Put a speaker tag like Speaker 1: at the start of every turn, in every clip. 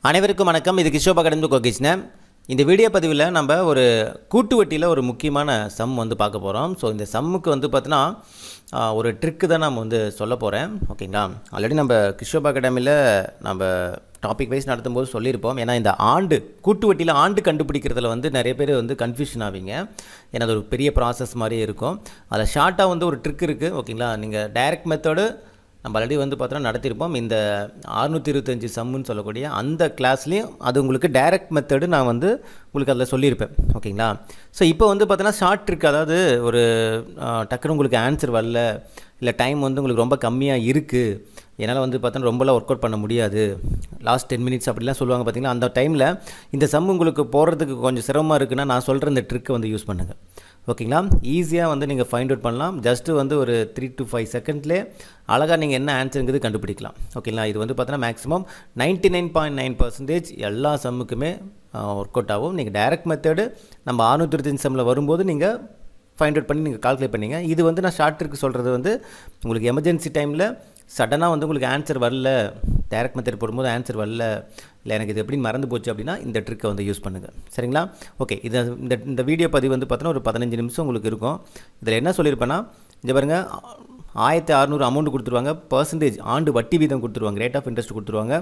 Speaker 1: அனைவருக்கும் வணக்கம். இது கிஷோபா கடந்து கோகிஷ்ணன். இந்த வீடியோ பதிவில் நம்ம ஒரு கூட்டு வட்டியில் ஒரு முக்கியமான சம் வந்து பார்க்க போகிறோம். ஸோ இந்த சம்முக்கு வந்து பார்த்தீங்கன்னா ஒரு ட்ரிக்கு தான் நம்ம வந்து சொல்ல போகிறேன். ஓகேங்களா, ஆல்ரெடி நம்ம கிஷோபா அகாடமியில் நம்ம டாபிக் வைஸ் நடத்தும்போது சொல்லியிருப்போம். ஏன்னா இந்த கூட்டு வட்டியில் ஆண்டு கண்டுபிடிக்கிறதுல வந்து நிறைய பேர் வந்து கன்ஃபியூஷன் ஆவீங்க. ஏன்னா அது ஒரு பெரிய ப்ராசஸ் மாதிரி இருக்கும். அதில் ஷார்ட்டாக வந்து ஒரு ட்ரிக் இருக்குது. ஓகேங்களா, நீங்கள் டைரக்ட் மெத்தடு நம்ம ஆல்ரெடி வந்து பார்த்தோன்னா நடத்தியிருப்போம். இந்த 625 சம்முன்னு சொல்லக்கூடிய அந்த கிளாஸ்லேயும் அது உங்களுக்கு டைரக்ட் மெத்தடு நான் வந்து உங்களுக்கு அதில் சொல்லியிருப்பேன். ஓகேங்களா, ஸோ இப்போ வந்து பார்த்தோன்னா ஷார்ட் ட்ரிக், அதாவது ஒரு டக்குன்னு உங்களுக்கு ஆன்சர் வரல, இல்லை டைம் வந்து உங்களுக்கு ரொம்ப கம்மியாக இருக்குது, என்னால் வந்து பார்த்தோன்னா ரொம்பலாம் ஒர்க் அவுட் பண்ண முடியாது, லாஸ்ட் 10 மினிட்ஸ் அப்படிலாம் சொல்லுவாங்க பார்த்தீங்கன்னா, அந்த டைமில் இந்த சம் உங்களுக்கு போடுறதுக்கு கொஞ்சம் சிரமமாக இருக்குன்னா நான் சொல்கிற இந்த ட்ரிக்கை வந்து யூஸ் பண்ணுங்கள். ஓகேங்களா, ஈஸியாக வந்து நீங்கள் ஃபைண்ட் அவுட் பண்ணலாம். ஜஸ்ட்டு வந்து ஒரு 3 to 5 செகண்ட்லேயே அழகாக நீங்கள் என்ன ஆன்சருங்கிறது கண்டுபிடிக்கலாம். ஓகேங்களா, இது வந்து பார்த்தோன்னா மேக்ஸிமம் 99.9% எல்லா சம்முக்குமே ஒர்க் அவுட் ஆகும். நீங்கள் டைரக்ட் மெத்தடு நம்ம 625 சம்மில் வரும்போது நீங்கள் ஃபைண்ட் அவுட் பண்ணி நீங்கள் கால்குலேட் பண்ணிங்க. இது வந்து நான் ஷார்ட் ட்ரிக் சொல்கிறது வந்து உங்களுக்கு எமர்ஜென்சி டைமில் சடனாக வந்து உங்களுக்கு ஆன்சர் வரல, டைரக்ட் மெத்தட் போடும்போது ஆன்சர் வரல, இல்லை எனக்கு இது எப்படி மறந்து போச்சு அப்படின்னா இந்த ட்ரிக்கை வந்து யூஸ் பண்ணுங்கள். சரிங்களா, ஓகே. இந்த வீடியோ பதிவு வந்து பார்த்தோன்னா ஒரு 15 நிமிஷம் உங்களுக்கு இருக்கும். இதில் என்ன சொல்லியிருப்பேன்னா, இங்கே பாருங்கள், 1600 அமௌண்ட் கொடுத்துருவாங்க, பர்சன்டேஜ் ஆண்டு வட்டி வீதம் கொடுத்துருவாங்க, ரேட் ஆஃப் இன்ட்ரெஸ்ட் கொடுத்துருவாங்க.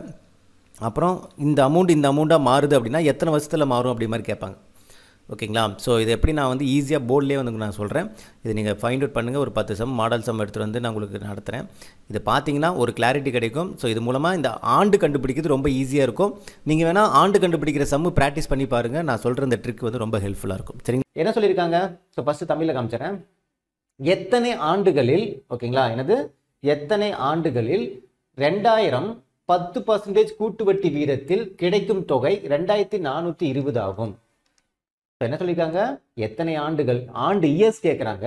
Speaker 1: அப்புறம் இந்த அமௌண்ட்டாக மாறுது அப்படின்னா எத்தனை வருஷத்தில் மாறும் அப்படி மாதிரி கேட்பாங்க. ஓகேங்களா, ஸோ இது எப்படி நான் வந்து ஈஸியாக போர்ட்லேயே வந்து நான் சொல்கிறேன். இது நீங்கள் ஃபைண்ட் அவுட் பண்ணுங்கள். ஒரு 10 சம் மாடல் சம் எடுத்துகிட்டு வந்து நான் உங்களுக்கு நடத்துகிறேன். இது பார்த்தீங்கன்னா ஒரு கிளாரிட்டி கிடைக்கும். ஸோ இது மூலமாக இந்த ஆண்டு கண்டுபிடிக்கிறது ரொம்ப ஈஸியாக இருக்கும். நீங்கள் வேணால் ஆண்டு கண்டுபிடிக்கிற சம்மு ப்ராக்டிஸ் பண்ணி பாருங்கள். நான் சொல்கிற இந்த ட்ரிக் வந்து ரொம்ப ஹெல்ப்ஃபுல்லாக இருக்கும். சரிங்க, என்ன சொல்லியிருக்காங்க? ஸோ ஃபஸ்ட்டு தமிழில் காமிச்சிடறேன். எத்தனை ஆண்டுகளில், ஓகேங்களா, எத்தனை ஆண்டுகளில் 2000 10% கூட்டு வட்டி வீதத்தில் கிடைக்கும் தொகை 2420 ஆகும். என்ன சொல்லியிருக்காங்க? எத்தனை ஆண்டுகள், ஆண்டு இயர்ஸ் கேட்குறாங்க.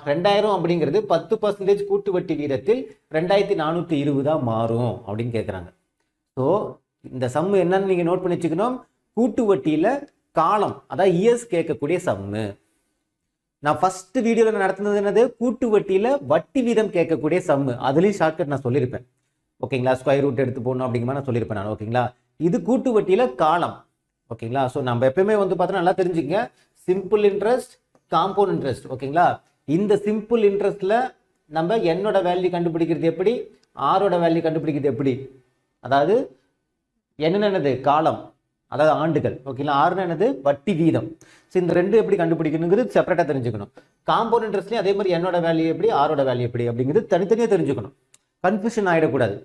Speaker 1: 2000 அப்படிங்கிறது 10% கூட்டு வட்டி வீதத்தில் 2420 மாறும் அப்படின்னு கேட்குறாங்க. ஸோ இந்த சம்மு என்னன்னு நீங்கள் நோட் பண்ணி வச்சுக்கணும். கூட்டு வட்டியில் காலம், அதாவது இயர்ஸ் கேட்கக்கூடிய சம்மு. நான் ஃபர்ஸ்ட் வீடியோவில் நடத்துனது என்னது? கூட்டு வட்டியில் வட்டி வீதம் கேட்கக்கூடிய சம்மு. அதுலேயும் ஷார்ட்கட் நான் சொல்லியிருப்பேன். ஓகேங்களா, ஸ்கொயர் ரூட் எடுத்து போகணும் அப்படிங்கிற மாதிரி நான் சொல்லியிருப்பேன் நான். ஓகேங்களா, இது கூட்டு வட்டியில் காலம். ஓகேங்களா, ஸோ நம்ம எப்பயுமே வந்து பார்த்தோன்னா நல்லா தெரிஞ்சுக்கங்க, சிம்பிள் இன்ட்ரெஸ்ட், காம்பவுண்ட் இன்ட்ரெஸ்ட். ஓகேங்களா, இந்த சிம்பிள் இன்ட்ரெஸ்ட்டில் நம்ம என்னோட வேல்யூ கண்டுபிடிக்கிறது எப்படி, ஆரோட வேல்யூ கண்டுபிடிக்கிறது எப்படி, அதாவது என்னென்னது காலம், அதாவது ஆண்டுகள். ஓகேங்களா, ஆறுன்னு என்னது வட்டி வீதம். ஸோ இந்த ரெண்டு எப்படி கண்டுபிடிக்கணுங்கிறது செப்பரேட்டாக தெரிஞ்சுக்கணும். காம்பவுண்ட் இன்ட்ரெஸ்ட்லேயும் அதே மாதிரி என்னோட வேல்யூ எப்படி, ஆரோட வேல்யூ எப்படி அப்படிங்கிறது தனித்தனியாக தெரிஞ்சுக்கணும். கன்ஃபியூஷன் ஆகிடக்கூடாது.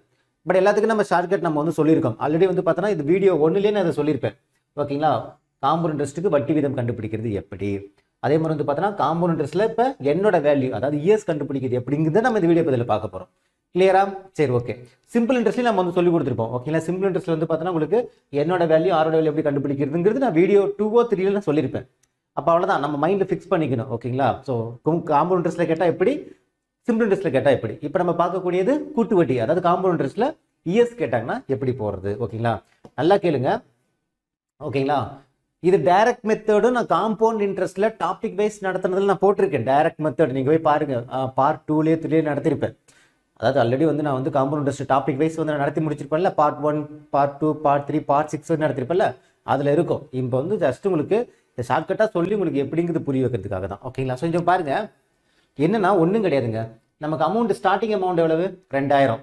Speaker 1: பட் எல்லாத்துக்கும் நம்ம ஷார்ட்கட் நம்ம வந்து சொல்லியிருக்கோம். ஆல்ரெடி வந்து பார்த்தோன்னா இது வீடியோ 1லேயே நான் அதை சொல்லியிருப்பேன். ஓகேங்களா, காம்பவுண்ட் இன்ட்ரெஸ்ட்டுக்கு வட்டி வீதம் கண்டுபிடிக்கிறது எப்படி, அதே மாதிரி வந்து பார்த்தோன்னா காம்பவுண்ட் இன்ட்ரெஸ்ட்டில் இப்போ என்னோட வேல்யூ, அதாவது இயர்ஸ் கண்டுபிடிக்கிறது எப்படிங்கிறத நம்ம இந்த வீடியோ பதில் பார்க்க போகிறோம். கிளியரா? சரி, ஓகே. சிம்பிள் இன்ட்ரெஸ்ட்லேயும் நம்ம வந்து சொல்லி கொடுத்துருப்போம். ஓகேங்களா, சிம்பிள் இன்ட்ரெஸ்ட்டில் வந்து பார்த்தோன்னா உங்களுக்கு என்னோட வேல்யூ, ஆரோட வேல்யூ எப்படி கண்டுபிடிக்கிறதுங்கிறது நான் வீடியோ 2 or 3 நான் சொல்லியிருப்பேன். அப்போ அவ்வளோதான், நம்ம மைண்டில் ஃபிக்ஸ் பண்ணிக்கணும். ஓகேங்களா, ஸோ காம்பவுண்ட் இன்ட்ரெஸ்ட்டில் கேட்டால் எப்படி, சிம்பிள் இன்ட்ரெஸ்ட்டில் கேட்டால் எப்படி. இப்போ நம்ம பார்க்கக்கூடியது கூட்டு வட்டி, அதாவது காம்பவுண்ட் இன்ட்ரெஸ்ட்டில் இயர்ஸ் கேட்டாங்கன்னா எப்படி போகிறது. ஓகேங்களா, நல்லா கேளுங்க. ஓகேங்களா, இது டைரக்ட் மெத்தடு நான் காம்பவுண்ட் இன்ட்ரெஸ்ட்ல டாபிக் வைஸ் நடத்துனதுல நான் போட்டிருக்கேன். டைரக்ட் மெத்தட் நீங்க போய் பாருங்க, பார்ட் 2லேயே 3லேயே நடத்திருப்பேன். அதாவது ஆல்ரெடி வந்து நான் வந்து காம்பவுண்ட் இன்ட்ரெஸ்ட் டாபிக் வைஸ் வந்து நடத்தி முடிச்சிருப்பேன்ல. பார்ட் 1, பார்ட் 2, பார்ட் 3, பார்ட் 6 வந்து நடத்திருப்பேன்ல, அதுல இருக்கும். இப்போ வந்து ஜஸ்ட் உங்களுக்கு இந்த ஷார்ட்கட்டா சொல்லி உங்களுக்கு எப்படிங்கிறது புரிய வைக்கிறதுக்காக தான். ஓகேங்களா, ஸோ இங்க பாருங்க, என்னன்னா ஒன்றும் கிடையாதுங்க. நமக்கு அமௌண்ட், ஸ்டார்டிங் அமௌண்ட் எவ்வளவு? 2000.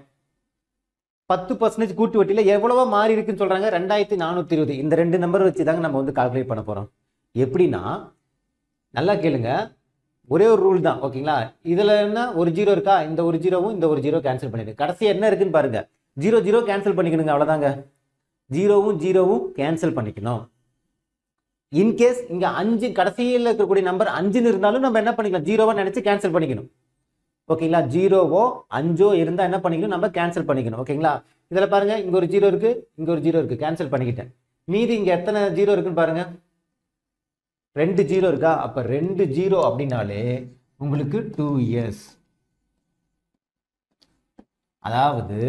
Speaker 1: 10% கூட்டு வட்டியில் எவ்வளவோ மாறி இருக்குன்னு சொல்றாங்க, 2420. இந்த ரெண்டு நம்பர் வச்சு தாங்க நம்ம வந்து கால்குலேட் பண்ண போறோம். எப்படின்னா, நல்லா கேளுங்க, ஒரே ஒரு ரூல் தான். ஓகேங்களா, இதுல என்ன ஒரு ஜீரோ இருக்கா, இந்த ஒரு ஜீரோவும் இந்த ஒரு ஜீரோ கேன்சல் பண்ணிடு. கடைசி என்ன இருக்குன்னு பாருங்க, 0 கேன்சல் பண்ணிக்கணுங்க, அவ்வளவுதாங்க. ஜீரோவும் கேன்சல் பண்ணிக்கணும். இன்கேஸ் இங்க 5 கடைசியில் இருக்கக்கூடிய நம்பர் 5ன்னு இருந்தாலும் நம்ம என்ன பண்ணிக்கலாம், 0வா நினைச்சு கேன்சல் பண்ணிக்கணும். ஓகேங்களா, 0வோ 5ஓ இருந்தா என்ன பண்ணிக்கணும், நம்ம கேன்சல் பண்ணிக்கணும். ஓகேங்களா, இதுல பாருங்க, இங்க ஒரு ஜீரோ இருக்கு, இங்க ஒரு ஜீரோ இருக்கு, கேன்சல் பண்ணிக்கிட்டேன். மீதி இங்க எத்தனை ஜீரோ இருக்குன்னு பாருங்க, 2 ஜீரோ இருக்கா. அப்ப 2 ஜீரோ அப்படின்னாலே உங்களுக்கு 2 இயர்ஸ். அதாவது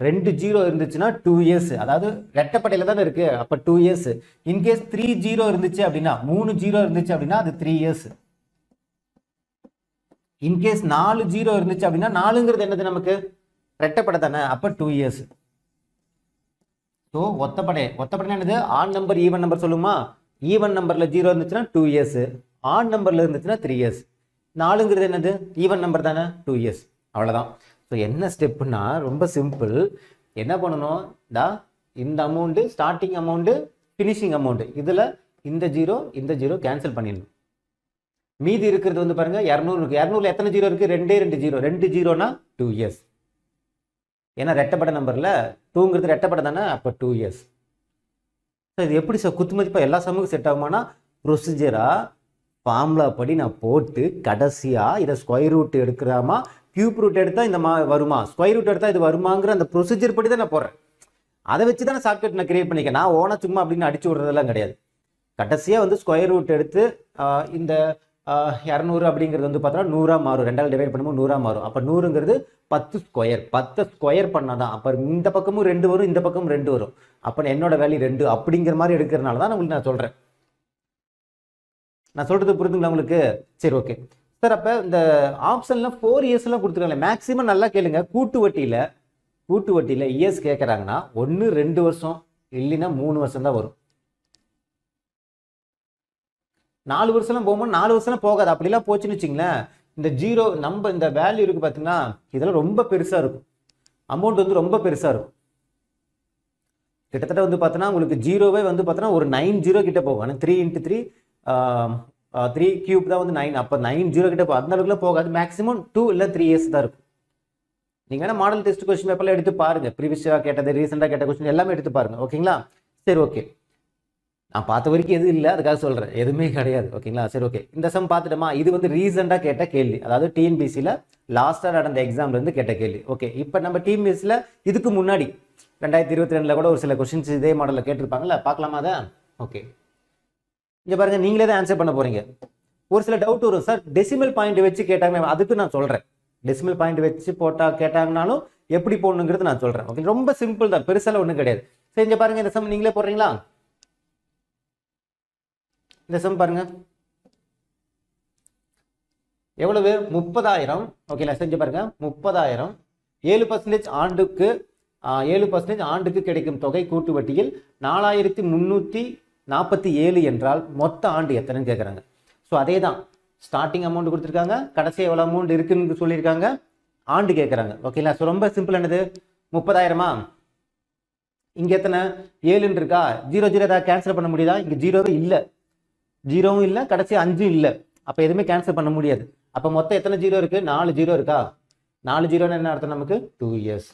Speaker 1: 2 ஜீரோ இருந்துச்சுன்னா 2 இயர்ஸ், அதாவது ரெட்டப்படையில தானே இருக்கு, அப்ப 2 இயர்ஸ். இன்கேஸ் 3 ஜீரோ இருந்துச்சு அப்படின்னா, 3 ஜீரோ இருந்துச்சு அப்படின்னா அது 3 இயர்ஸ். இன்கேஸ் 4 ஜீரோ இருந்துச்சு அப்படின்னா, 4ங்கிறது என்னது நமக்கு ரெட்டப்படை தானே, அப்போ 2 இயர்ஸ். ஸோ ஒத்தப்படை என்னது? ஆட் நம்பர் ஈவன் நம்பர் சொல்லுமா? ஈவன் நம்பரில் 0 இருந்துச்சுன்னா 2 இயர்ஸ், ஆட் நம்பரில் இருந்துச்சுன்னா 3 இயர்ஸ். 4ங்கிறது என்னது? ஈவன் நம்பர் தானே, 2 இயர்ஸ். அவ்வளோதான். ஸோ என்ன ஸ்டெப்புனா ரொம்ப சிம்பிள். என்ன பண்ணணும்? இந்த amount starting amount finishing amount இதில் இந்த ஜீரோ கேன்சல் பண்ணிடணும். மீதி இருக்கிறது வந்து பாருங்க 200 இருக்கு. 200ல் எத்தனை ஜீரோ இருக்குது? 2 ஜீரோ. 2 ஜீரோனா 2 இயர்ஸ். ஏன்னா ரெட்டப்பட்ட நம்பரில் 2ங்கிறது ரெட்டப்பட்ட தானே, அப்போ 2 இயர்ஸ். ஸோ இது எப்படி சார் குத்து மதிப்பாக எல்லா சமூகம் செட் ஆகுமானா, ப்ரொசீஜராக ஃபார்முலா படி நான் போட்டு கடைசியாக இதை ஸ்கொயர் ரூட் எடுக்கிறாமா, கியூப் ரூட் எடுத்தால் இந்த வருமா, ஸ்கொயர் ரூட் எடுத்தால் இது வருமாங்கிற அந்த ப்ரொசீஜர் படி தான் நான் போடுறேன். அதை வச்சு தானே ஷார்ட்கட் நான் கிரியேட் பண்ணிக்க. நான் ஓனா சும்மா அப்படின்னு அடிச்சு விடுறதெல்லாம் கிடையாது. கடைசியாக வந்து ஸ்கொயர் ரூட் எடுத்து இந்த 200 அப்படிங்கிறது வந்து பார்த்தோன்னா 100ஆக மாறும். 2ஆல் டிவைட் பண்ணும்போது 100ஆக மாறும். அப்போ 100ங்கிறது 10 ஸ்கொயர். 10 ஸ்கொயர் பண்ணால் தான் அப்போ இந்த பக்கமும் 2 வரும், இந்த பக்கமும் 2 வரும். அப்போ என்னோட வேல்யூ 2 அப்படிங்கிற மாதிரி எடுக்கிறதுனால தான் உங்களுக்கு நான் சொல்கிறேன். நான் சொல்கிறது புரிதுங்களா உங்களுக்கு? சரி, ஓகே சார். அப்போ இந்த ஆப்ஷன்லாம் 4 இயர்ஸ்லாம் கொடுத்துருக்காங்க. மேக்ஸிமம் நல்லா கேளுங்க. கூட்டு வட்டியில் இயர்ஸ் கேட்குறாங்கன்னா 1 2 வருஷம் இல்லைன்னா 3 வருஷம் தான் வரும். 4 வருஷம்லாம் போகும்போது 4 வருஷம்லாம் போகாது. அப்படிலாம் போச்சுன்னு வச்சிங்களேன், இந்த ஜீரோ நம்ம இந்த வேல்யூ இருக்குது பார்த்தீங்கன்னா, இதெல்லாம் ரொம்ப பெருசாக இருக்கும். அமௌண்ட் வந்து ரொம்ப பெருசாக இருக்கும். கிட்டத்தட்ட வந்து பார்த்தோன்னா உங்களுக்கு ஜீரோவே வந்து பார்த்தோன்னா ஒரு 9 ஜீரோ கிட்ட போகும். ஆனால் 3 × 3 3 கியூப் தான் வந்து 9. அப்போ 9 ஜீரோ கிட்ட போகும். அந்த அளவுக்குலாம் போகாது. மேக்ஸிமம் 2 இல்லை 3 இயர்ஸ் தான் இருக்கும். நீங்கள் வேணால் மாடல் டெஸ்ட் கொஸ்டின் பேப்பர்லாம் எடுத்து பாருங்கள். ப்ரீவியஸாக கேட்டது, ரீசெண்டாக கேட்ட கொஸ்டின் எல்லாமே எடுத்து பாருங்கள். ஓகேங்களா? சரி, ஓகே. நான் பார்த்த வரைக்கும் எதுவும் இல்லை, அதுக்காக சொல்கிறேன். எதுவுமே கிடையாது. ஓகேங்களா? சரி, ஓகே. இந்த சம் பார்த்துட்டோமா? இது வந்து ரீசெண்டாக கேட்ட கேள்வி. அதாவது டிஎன்பிசியில் லாஸ்ட்டாக நடந்த எக்ஸாம்லேருந்து கேட்ட கேள்வி. ஓகே, இப்போ நம்ம டிஎன்பிசியில் இதுக்கு முன்னாடி 2022 கூட ஒரு சில கொஸ்டின்ஸ் இதே மாடலில் கேட்டிருப்பாங்கல்ல, பார்க்கலாமா அதை? ஓகே, இங்கே பாருங்கள், நீங்களே தான் ஆன்சர் பண்ண போகிறீங்க. ஒரு சில டவுட் வரும் சார், டெசிமல் பாயிண்ட் வச்சு கேட்டாங்க. அதுக்கு நான் சொல்கிறேன். டெசிமல் பாயிண்ட் வச்சு கேட்டாங்கனாலும் எப்படி போடணுங்கிறது நான் சொல்கிறேன். ஓகே, ரொம்ப சிம்பிள் தான், பெருசால ஒன்றும் கிடையாது. சரி, இங்கே பாருங்கள், இந்த சம் நீங்களே போடுறீங்களா? இந்த சம் பாருங்க, எவ்வளவு? 30,000. ஓகேங்களா? செஞ்சு பாருங்க, 30,000 7% ஆண்டுக்கு 7% ஆண்டுக்கு கிடைக்கும் தொகை கூட்டு வட்டியில் 4,347 என்றால் மொத்த ஆண்டு எத்தனைன்னு கேட்குறாங்க. ஸோ அதே தான், ஸ்டார்டிங் அமௌண்ட் கொடுத்துருக்காங்க, கடைசி எவ்வளோ அமௌண்ட் இருக்குன்னு சொல்லியிருக்காங்க, ஆண்டு கேட்குறாங்க. ஓகேங்களா? ஸோ ரொம்ப சிம்பிள். என்னது? 30,000. இங்கே எத்தனை? 7 இருக்கா? 0 0 ஏதாவது கேன்சல் பண்ண முடியுதா? இங்கே ஜீரோவே இல்லை, ஜீரோவும் இல்லை, கடைசி 5 இல்லை. அப்போ எதுவுமே கேன்சல் பண்ண முடியாது. அப்போ மொத்தம் எத்தனை ஜீரோ இருக்கு? 4 ஜீரோ இருக்கா? 4 ஜீரோன்னு என்ன அர்த்தம்? நமக்கு 2 இயர்ஸ்.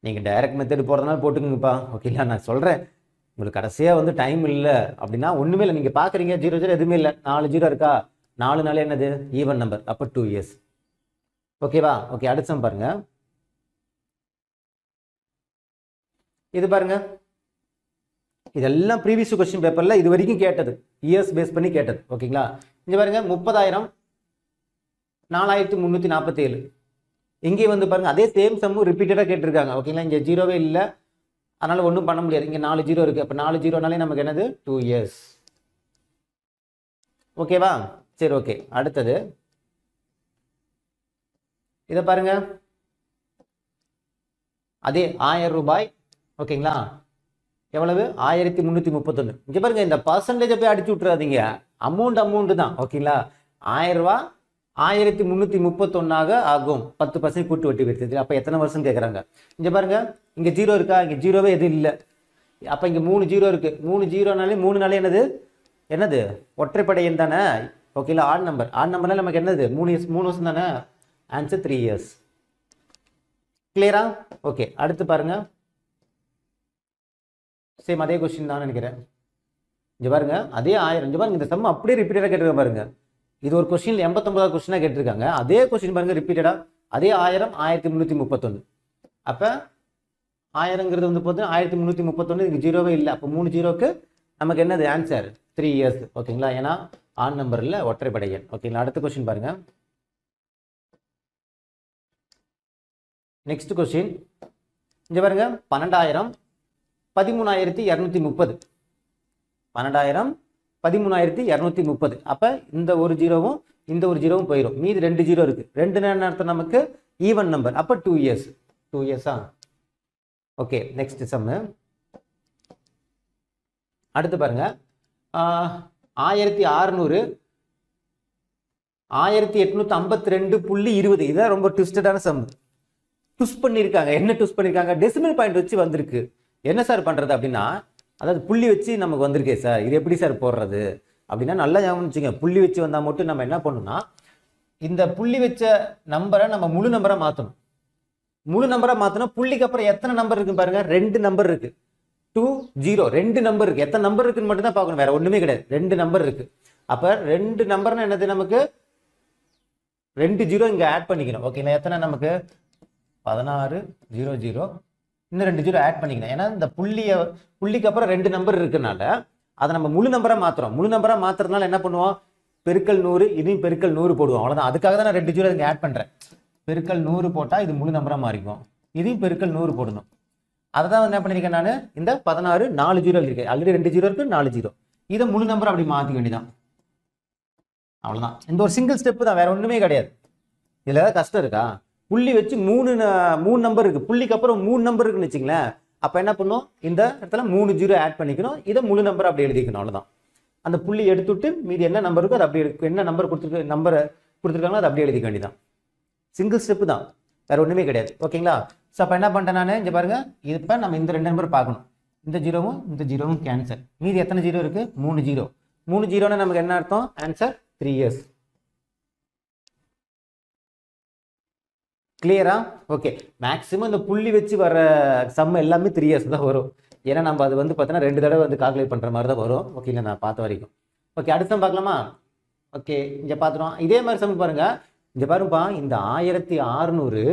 Speaker 1: நீங்கள் டைரக்ட் மெத்தட் போகிறதுனால போட்டுக்குங்கப்பா. ஓகேங்களா? நான் சொல்கிறேன், உங்களுக்கு கடைசியாக வந்து டைம் இல்லை அப்படின்னா ஒன்றுமே இல்லை. நீங்கள் பார்க்குறீங்க 0 0 எதுவுமே இல்லை, 4 ஜீரோ இருக்கா? 4 நாள் என்னது? Even number. அப்போ 2 இயர்ஸ். ஓகேவா? ஓகே, அடுத்த சம் பாருங்க. இது பாருங்க, இதெல்லாம் ப்ரீவியஸ் கொஸ்டின் பேப்பரில் இது வரைக்கும் கேட்டது, இயர்ஸ் பேஸ் பண்ணி கேட்டது. ஓகேங்களா? இங்கே பாருங்க, 30,000 4,347. இங்கே வந்து பாருங்க, அதே சேம் சம்மும் ரிப்பீட்டடாக கேட்டிருக்காங்க. ஓகேங்களா? இங்கே ஜீரோவே இல்லை, அதனால ஒன்றும் பண்ண முடியாது. இங்கே 4 ஜீரோ இருக்கு. அப்போ 4 ஜீரோனாலே நமக்கு என்னது? 2 இயர்ஸ். ஓகேவா? சரி, ஓகே. அடுத்தது இதை பாருங்க, அதே 1000 ரூபாய். ஓகேங்களா? எவ்வளவு? 1331. இங்கே பாருங்க, இந்த பர்சன்டேஜை போய் அடிச்சு விட்டுறாதீங்க, அமௌண்ட் தான். ஓகேங்களா? 1000 ரூபாய் 1331 ஆகும். 10% கூட்டு வட்டி வைத்தது. அப்போ எத்தனை வருஷம் கேட்குறாங்க? இங்கே பாருங்க, இங்கே ஜீரோ இருக்கா? இங்கே ஜீரோவே எதுவும் இல்லை. அப்போ இங்கே 3 ஜீரோ இருக்கு. 3 ஜீரோனாலே 3 நாளே என்னது? ஒற்றைப்படை எண் தானே. ஓகேங்களா? ஆட் நம்பர்னால நமக்கு என்னது? 3 வருஷம் தானே. Answer 3 years. கிளியரா? ஓகே, அடுத்து பாருங்க, சேம் அதே கொஸ்டின் தான் நினைக்கிறேன். இங்கே பாருங்க, அதே 1000. இங்கே பாருங்க, இந்த சம் அப்படியே ரிப்பீட்டடாக கேட்டிருக்காங்க பாருங்க. இது ஒரு கொஸ்டின் 89வது கொஸ்டினாக கேட்டிருக்காங்க. அதே கொஸ்டின் பாருங்க, ரிப்பீட்டடாக அதே 1000 1331. அப்போ 1000ங்கிறது வந்து பார்த்தீங்கன்னா 1331. இங்கே ஜீரோவே இல்லை. அப்போ 3 ஜீரோக்கு நமக்கு என்னது? Answer 3 years. ஓகேங்களா? ஏன்னா ஆன் நம்பர் இல்லை, ஒற்றைப்படை எண். ஓகேங்களா? அடுத்த கொஸ்டின் பாருங்க. நெக்ஸ்ட் கொஸ்டின் இங்கே பாருங்க, 12,000 13,230. 12,000 13,230. அப்போ இந்த ஒரு ஜீரோவும் இந்த ஒரு ஜீரோவும் போயிடும். மீதி 2 ஜீரோ இருக்கு. 2 அர்த்தம் நமக்கு ஈவன் நம்பர். அப்போ 2 இயர்ஸ். 2 இயர்ஸா? ஓகே, நெக்ஸ்ட் சம்மு. அடுத்து பாருங்க, 1600 1852.20. இதான் ரொம்ப ட்விஸ்டடான சம். ட்விஸ்ட் பண்ணியிருக்காங்க. என்ன ட்விஸ்ட் பண்ணியிருக்காங்க? டெசிமல் பாயிண்ட் வச்சு வந்திருக்கு. என்ன சார் பண்ணுறது அப்படின்னா, அதாவது புள்ளி வச்சு நமக்கு வந்திருக்கே சார், இது எப்படி சார் போடுறது அப்படின்னா, நல்லா ஞாபகம் வச்சுங்க. புள்ளி வச்சு வந்தால் மட்டும் நம்ம என்ன பண்ணணும்னா, இந்த புள்ளி வச்ச நம்பரை நம்ம முழு நம்பராக மாற்றணும். முழு நம்பராக மாற்றணும். புள்ளிக்கு அப்புறம் எத்தனை நம்பர் இருக்குன்னு பாருங்க, 2 நம்பர் இருக்கு. 2 0 2 நம்பர் இருக்கு. எத்தனை நம்பர் இருக்குன்னு மட்டும் தான் பார்க்கணும், வேற ஒன்றுமே கிடையாது. 2 நம்பர் இருக்கு. அப்போ 2 நம்பர்னா என்னது, நமக்கு 2 0 இங்கே ஆட் பண்ணிக்கணும். ஓகேங்களா? எத்தனை நமக்கு 16 0 0, இன்னும் 2 0 ஆட் பண்ணிக்கணும். ஏன்னா இந்த புள்ளிக்கு அப்புறம் 2 நம்பர் இருக்குனால அதை நம்ம முழு நம்பராக மாற்றுறோம். முழு நம்பராக மாற்றுறதுனால என்ன பண்ணுவோம், பெருக்கல் 100, இதையும் பெருக்கல் 100 போடுவோம். அவ்வளோதான். அதுக்காக தான் நான் 2 0 இங்கே ஆட் பண்ணுறேன். பெருக்கல் 100 போட்டால் இது முழு நம்பராக மாறிக்கும். இதையும் பெருக்கல் 100 போடணும். அதை தான் என்ன பண்ணியிருக்கேன் நான், இந்த 16 4 0 எழுதியிருக்கேன். ஆல்ரெடி 2 0 இருக்கு, 4 0. இதை முழு நம்பரை அப்படி மாற்றிக்க வேண்டியதான். அவ்வளோதான். இந்த ஒரு சிங்கிள் ஸ்டெப்பு தான், வேற ஒன்றுமே கிடையாது. இதில் ஏதாவது கஷ்டம் இருக்கா? புள்ளி வச்சு 3 நம்பர் இருக்கு. புள்ளிக்கு அப்புறம் 3 நம்பர் இருக்குன்னு வச்சுங்களேன். அப்போ என்ன பண்ணும், இந்த இடத்துல 3 0 ஆட் பண்ணிக்கணும். இதை முழு நம்பர் அப்படி எழுதிக்கணும். அவ்வளோதான். அந்த புள்ளி எடுத்துட்டு மீதி என்ன நம்பர் இருக்கோ அது அப்படி என்ன நம்பர் கொடுத்துருக்காங்களோ அதை அப்படியே எழுதிக்க வேண்டியதான். சிங்கிள் ஸ்டெப்பு தான், வேற ஒன்றுமே கிடையாது. ஓகேங்களா? ஸோ அப்போ என்ன பண்ணிட்டேன் நான், இங்கே பாருங்க, இப்போ நம்ம இந்த 2 நம்பர் பார்க்கணும். இந்த 0வும் இந்த 0வும் கேன்சல். மீதி எத்தனை 0 இருக்கு? 3 0. 3 0ன்னு நமக்கு என்ன அர்த்தம்? Answer 3 years. கிளியரா? ஓகே. மேக்ஸிமம் இந்த புள்ளி வச்சு வர சம் எல்லாமே 3 இயர்ஸ் தான் வரும். ஏன்னா நம்ம அது வந்து பார்த்தீங்கன்னா 2 தடவை வந்து கால்குலேட் பண்ணுற மாதிரி தான் வரும். ஓகேங்களா? நான் பார்த்த வரைக்கும். ஓகே, அடுத்த சம் பார்க்கலாமா? ஓகே, இங்கே பார்த்துருவோம். இதே மாதிரி சம் பாருங்க. இங்கே பாருப்பா, இந்த 1600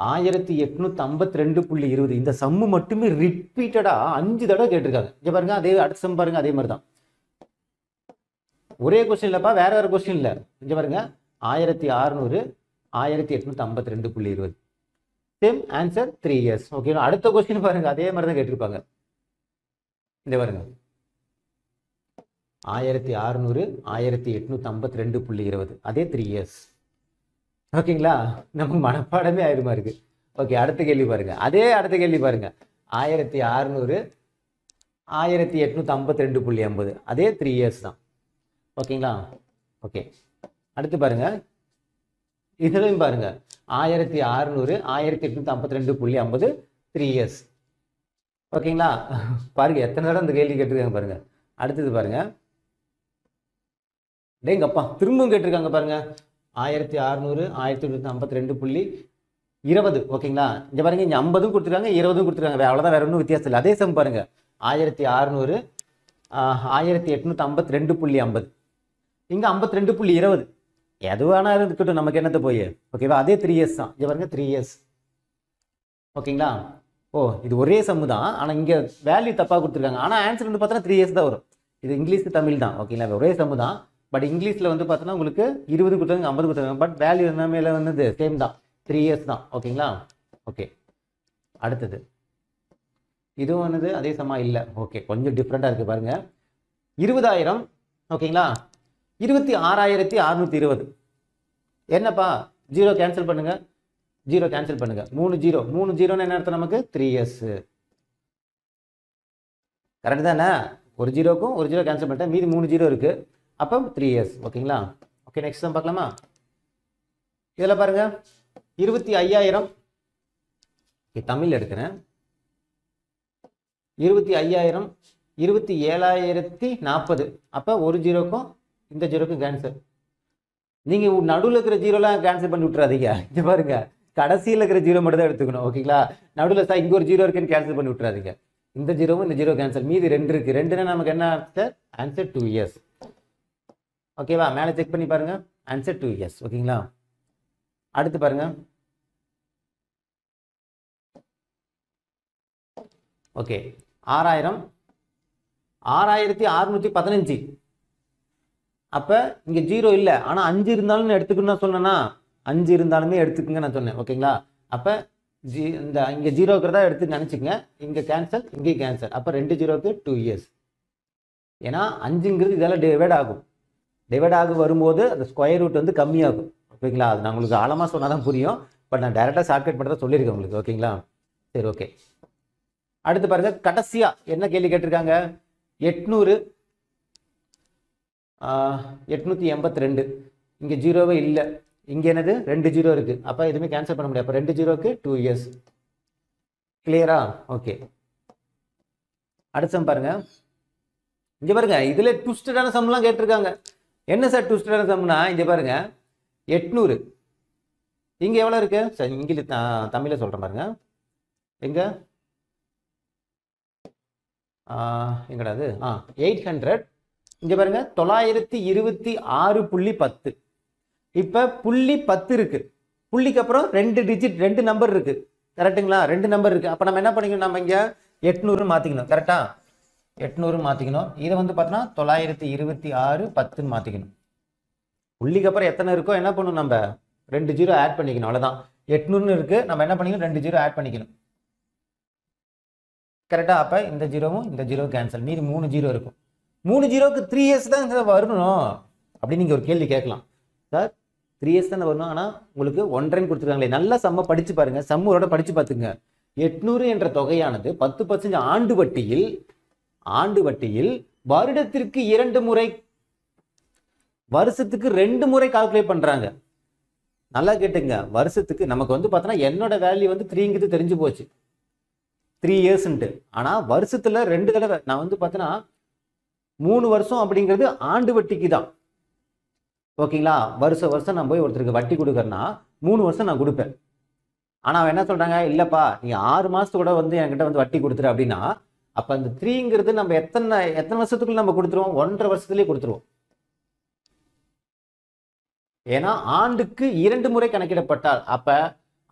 Speaker 1: 1852.20 இந்த சம்மு மட்டுமே ரிப்பீட்டடா 5 தடவை கேட்டிருக்காங்க. இங்கே பாருங்க, அதே அடுத்த சம் பாருங்க, அதே மாதிரி தான். ஒரே கொஸ்டின் இல்லப்பா, வேற வேற கொஸ்டின் இல்லை. இங்கே பாருங்க, 1600 1852.20 சேம் ஆன்சர் 3 இயர்ஸ். ஓகே, அடுத்த கொஸ்டின் பாருங்க, அதே மாதிரி தான் கேட்டிருப்பாங்க. இந்த பாருங்க, 1600 1852.20 அதே 3 இயர்ஸ். ஓகேங்களா? நமக்கு மனப்பாடமே ஆயிடுமா இருக்கு. ஓகே, அடுத்த கேள்வி பாருங்க. அதே அடுத்த கேள்வி பாருங்க, 1600 1852.50 அதே 3 இயர்ஸ் தான். ஓகேங்களா? ஓகே, அடுத்து பாருங்க, இதுலையும் பாருங்க, 1600 1852.50 3 இயர்ஸ். ஓகேங்களா? பாருங்க எத்தனை தடவை அந்த கேள்வி கேட்டிருக்காங்க பாருங்க. அடுத்தது பாருங்க, டேங்கப்பா திரும்பவும் கேட்டிருக்காங்க பாருங்க, 1600 1852.20. ஓகேங்களா? இங்க பாருங்க, இங்க 50 கொடுத்துருக்காங்க, 20 கொடுத்துருக்காங்க. அவ்வளவுதான், வேற ஒன்றும் வித்தியாசம் இல்லை. அதே சம் பாருங்க, 1600 1852.50 இங்க 52.20. எதுவானா இருக்கட்டும், நமக்கு என்னத்தை போய். ஓகேவா? அதே 3 இயர்ஸ் தான். இங்க பாருங்க, 3 இயர்ஸ். ஓகேங்களா? ஓ, இது ஒரே சம்மு தான், ஆனால் இங்கே வேல்யூ தப்பாக கொடுத்துருக்காங்க. ஆனால் ஆன்சர் வந்து பார்த்தோன்னா 3 இயர்ஸ் தான் வரும். இது இங்கிலீஷ் தமிழ் தான். ஓகேங்களா? ஒரே சம்மு தான். பட் இங்கிலீஷில் வந்து பார்த்தோன்னா உங்களுக்கு 20 கொடுத்தாங்க, 50 கொடுத்தாங்க. பட் வேல்யூ எல்லாமே வந்து சேம் தான், 3 இயர்ஸ் தான். ஓகேங்களா? ஓகே, அடுத்தது இதுவும் வந்து அதே சம்மா இல்லை. ஓகே, கொஞ்சம் டிஃப்ரெண்ட்டாக இருக்குது பாருங்க. 20,000. ஓகேங்களா? 26,620. என்னப்பா, 0 கேன்சல் பண்ணுங்க, 0 கேன்சல் பண்ணுங்க. 3 0 என்ன அர்த்தம் நமக்கு? 3 இயர்ஸ். கரெக்ட் தானே? ஒரு 0க்கும் ஒரு 0 கேன்சல் பண்ணிட்டேன், மீதி 3 0 இருக்கு. அப்போ 3 இயர்ஸ். ஓகேங்களா? ஓகே, நெக்ஸ்ட் சம் பார்க்கலாமா? இதில் பாருங்க, 25,000. தமிழ் எடுக்கிறேன். 25,000 27,040. அப்போ ஒரு 0க்கும் இந்த 0க்கும் கேன்சல். நீங்க நடுவில் இருக்கிற 0லாம் கேன்சல் பண்ணி விட்டுறாதீங்க. இது பாருங்க, கடைசியில் இருக்கிற 0 மட்டும் தான் எடுத்துக்கணும். ஓகேங்களா? நடுவில் சார் இங்கே ஒரு 0 இருக்குன்னு கேன்சல் பண்ணி விட்டுறாதீங்க. இந்த 0வும் இந்த 0 கேன்சல், மீதி 2 இருக்கு. 2னா நமக்கு என்ன ஆன்சர்? Answer 2 years. ஓகேவா? மேலே செக் பண்ணி பாருங்க, ஆன்சர் 2 இயர்ஸ். ஓகேங்களா? அடுத்து பாருங்க, ஓகே, 6,000 6,615. அப்போ இங்கே 0 இல்லை, ஆனால் 5 இருந்தாலும் எடுத்துக்கணும்னு நான் சொன்னேன்னா, 5 இருந்தாலுமே எடுத்துக்கங்க நான் சொன்னேன். ஓகேங்களா? அப்போ இந்த இங்கே 0 இருக்கிறதா எடுத்து நினச்சிக்கங்க. இங்கே கேன்சல், இங்கே கேன்சல். அப்போ 2 0க்கு 2 இயர்ஸ். ஏன்னா 5ங்கிறது இதெல்லாம் டிவைட் ஆகும். டிவைட் ஆக வரும்போது அந்த ஸ்கொயர் ரூட் வந்து கம்மியாகும். ஓகேங்களா? அது நான் உங்களுக்கு ஆழமாக சொன்னால் தான் புரியும். பட் நான் டேரெக்டாக ஷார்ட்கட் பண்ணி தான் சொல்லியிருக்கேன் உங்களுக்கு. ஓகேங்களா? சரி, ஓகே. அடுத்து பாருங்கள், கடைசியாக என்ன கேள்வி கேட்டிருக்காங்க? 800 882. இங்கே ஜீரோவே இல்லை, இங்கே என்னது 2 ஜீரோ இருக்குது. அப்போ எதுவுமே கேன்சல் பண்ண முடியாது. அப்போ 2 ஜீரோக்கு 2 இயர்ஸ். கிளியரா? ஓகே. அடுத்த பாருங்க, இங்கே பாருங்க, இதில் ட்விஸ்டடான சம்லாம் கேட்டிருக்காங்க. என்ன சார் ட்விஸ்டடான சம்னா? இங்கே பாருங்க, 800 இங்கே எவ்வளோ இருக்கு சார்? இங்கிலீஷ் தமிழில் சொல்கிறேன் பாருங்க. எங்கடா அது? 800. இங்கே பாருங்க 926.10. இப்போ புள்ளி 10 இருக்கு. புள்ளிக்கு அப்புறம் 2 டிஜிட் 2 நம்பர் இருக்கு. கரெக்டுங்களா? 2 நம்பர் இருக்கு. அப்போ நம்ம என்ன பண்ணிக்கணும்? நம்ம இங்கே 800 மாற்றிக்கணும். கரெக்டா? 800 மாற்றிக்கணும். இதை வந்து பார்த்தோன்னா 926.10 மாற்றிக்கணும். புள்ளிக்கு அப்புறம் எத்தனை இருக்கோ என்ன பண்ணணும்? நம்ம 2 ஜீரோ ஆட் பண்ணிக்கணும். அவ்வளோதான். 800 இருக்கு, நம்ம என்ன பண்ணிக்கணும்? 2 ஜீரோ ஆட் பண்ணிக்கணும். கரெக்டா? அப்போ இந்த ஜீரோவும் இந்த ஜீரோ கேன்சல், மீதி 3 ஜீரோ இருக்கும். 3 ஜீரோக்கு 3 இயர்ஸ் தான் வரணும் அப்படின்னு நீங்கள் ஒரு கேள்வி கேட்கலாம். சார் 3 இயர்ஸ் தானே வரணும், ஆனால் உங்களுக்கு 1.5 கொடுத்துருக்காங்களே. நல்லா சம்ம படித்து பாருங்க, சம்மோட படித்து பார்த்துங்க. 800 என்ற தொகையானது 10% ஆண்டு வட்டியில் வருடத்திற்கு 2 முறை, வருஷத்துக்கு 2 முறை கால்குலேட் பண்றாங்க. நல்லா கேட்டுங்க, வருஷத்துக்கு நமக்கு வந்து பார்த்தோன்னா என்னோட வேல்யூ வந்து 3ங்கிறது தெரிஞ்சு போச்சு, 3 இயர்ஸ்ன்ட்டு. ஆனால் வருஷத்துல 2 தடவை நான் வந்து பார்த்தோன்னா 3 வருஷம் அப்படிங்கிறது ஆண்டு வட்டிக்கு தான். ஓகேங்களா? வருஷம் நான் போய் ஒருத்தருக்கு வட்டி கொடுக்குறேன்னா 3 வருஷம் நான் கொடுப்பேன். ஆனால் அவன் என்ன சொல்றாங்க? இல்லப்பா நீ 6 மாசத்துக்கு கூட வந்து என்கிட்ட வந்து வட்டி கொடுத்துரு அப்படின்னா, அப்போ அந்த 3ங்கிறது நம்ம எத்தனை வருஷத்துக்குள்ள நம்ம கொடுத்துருவோம்? 1.5 வருஷத்துலேயே கொடுத்துருவோம். ஏன்னா ஆண்டுக்கு 2 முறை கணக்கிடப்பட்டால், அப்ப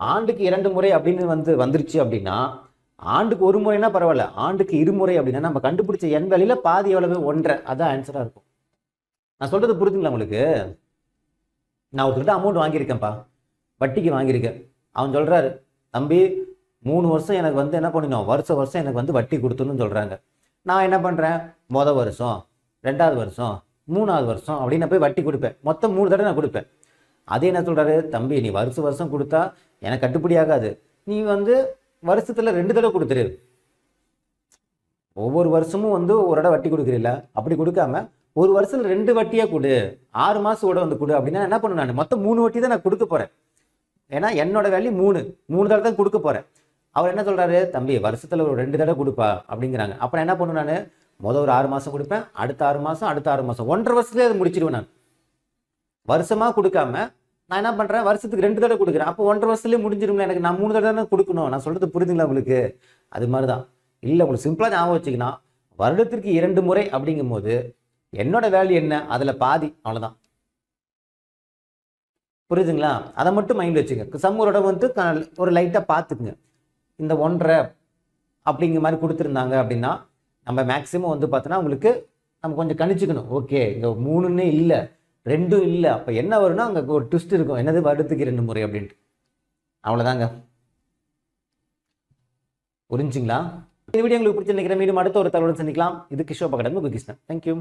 Speaker 1: ஆண்டுக்கு 2 முறை அப்படின்னு வந்துருச்சு அப்படின்னா, ஆண்டுக்கு 1 முறைனா பரவாயில்ல, ஆண்டுக்கு 2 முறை அப்படின்னா நம்ம கண்டுபிடிச்ச எண் வேலையில பாதி எவ்வளவு? 1.5. அதான் ஆன்சரா இருக்கும். நான் சொல்றது புரிஞ்சுங்களா உங்களுக்கு? நான் ஒருத்தர்கிட்ட அமௌண்ட் வாங்கியிருக்கேன்ப்பா, வட்டிக்கு வாங்கியிருக்கேன். அவன் சொல்றாரு, தம்பி 3 வருஷம் எனக்கு வந்து என்ன பண்ணணும், வருஷம் எனக்கு வந்து வட்டி கொடுத்துன்னு சொல்றாங்க. நான் என்ன பண்றேன்? மொதல் வருஷம், 2வது வருஷம், 3வது வருஷம் அப்படின்னு போய் வட்டி கொடுப்பேன். மொத்தம் 3 தடவை நான் கொடுப்பேன். அதே என்ன சொல்றாரு? தம்பி நீ வருஷம் கொடுத்தா எனக்கு கட்டுப்படி ஆகாது, நீ வந்து வருஷத்துல 2 தடவை கொடுத்துரு. ஒவ்வொரு வருஷமும் வந்து ஒரு தடவை வட்டி கொடுக்குறீல்ல, அப்படி கொடுக்காம ஒரு வருஷத்துல 2 வட்டியா கொடு, 6 மாசம் கூட வந்து கொடு அப்படின்னா என்ன பண்ணுவேன்? நான் மொத்தம் 3 வட்டி தான் நான் கொடுக்க போறேன். ஏன்னா என்னோட வேல்யூ 3 தடவை தான் கொடுக்க போறேன். அவர் என்ன சொல்றாரு? தம்பி வருஷத்துல ஒரு 2 தடவை கொடுப்பா அப்படிங்கிறாங்க. அப்புறம் என்ன பண்ணுவேன்? நான் முதல் ஒரு 6 மாசம் கொடுப்பேன், அடுத்த 6 மாசம், அடுத்த 6 மாசம், 1.5 வருஷத்துலேயே அதை முடிச்சிடுவேன். நான் வருஷமா கொடுக்காம நான் என்ன பண்றேன்? வருஷத்துக்கு 2 தடவை கொடுக்குறேன். அப்போ 1.5 வருஷத்துலேயே முடிஞ்சிரும்ல. எனக்கு நான் 3 தடவை தான் கொடுக்கணும். நான் சொல்றது புரியுதுங்களா உங்களுக்கு? அது மாதிரிதான். இல்லை உங்களுக்கு சிம்பிளா ஞாபகம் வச்சுக்கணும், வருடத்திற்கு 2 முறை அப்படிங்கும் போது என்னோட வேல்யூ என்ன? அதுல பாதி, அவ்வளவுதான். புரியுதுங்களா? அதை மட்டும் மைண்ட்ல வச்சுங்க. சம்மரோட வந்து ஒரு லைட்டா பார்த்துக்குங்க. இந்த 1.5 அப்படிங்கிற மாதிரி கொடுத்துருந்தாங்க அப்படின்னா நம்ம மேக்ஸிமம் வந்து பார்த்தோன்னா உங்களுக்கு நம்ம கொஞ்சம் கணிச்சுக்கணும். ஓகே இங்கே 3ன்னே இல்லை, 2ம் இல்லை, அப்போ என்ன வரும்னா அங்கே ஒரு ட்விஸ்ட் இருக்கும். என்னது? வருடத்துக்கு 2 முறை அப்படின்ட்டு. அவ்வளோதாங்க. புரிஞ்சுங்களா? இந்த வீடியோ உங்களுக்கு பிடிச்சி நினைக்கிறேன். மீண்டும் அடுத்த ஒரு தகவலுடன் சந்திக்கலாம். இது கிஷோப் அகாடமி கிருஷ்ணன். தேங்க்யூ.